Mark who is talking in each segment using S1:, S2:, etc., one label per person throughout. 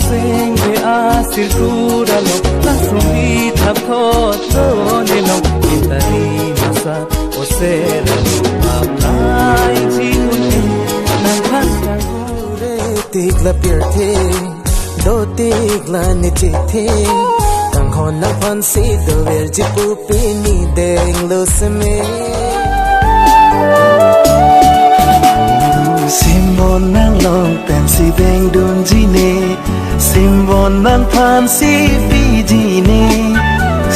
S1: sing ve a sirkura lo la sumi thap tho to ne lo intari masa o se la apply ji un nan khan sang re tik la pier the do tik la ne chi the tang hon na phan si do ver ji pu pi ni deng lo se me Simbon nang long pen si beng dun ji ne Simbon nang phan si pi ji ne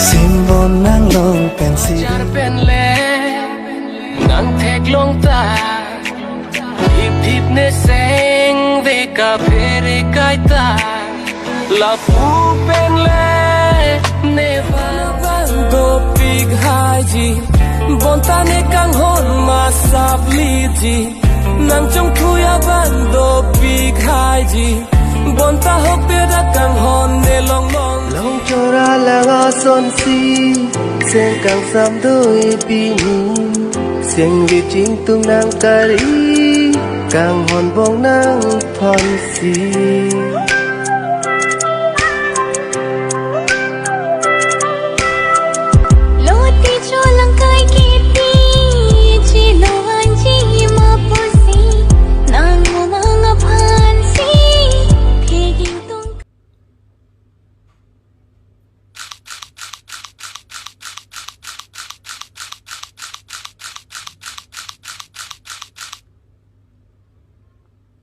S1: Simbon nang long pen si jar pen le nang thek long ta hip hip ne seng ve ka phere kai ta la pu pen le ne van do big hai ji bon ta ne kang hon ma sap li ji nang trong thuya ban do big hai ji bon ta hok pe da kang hon ne long chora la ga son si sen kang sam doi pi ni sen vi ching tung nang kari kang hon bong nang phon si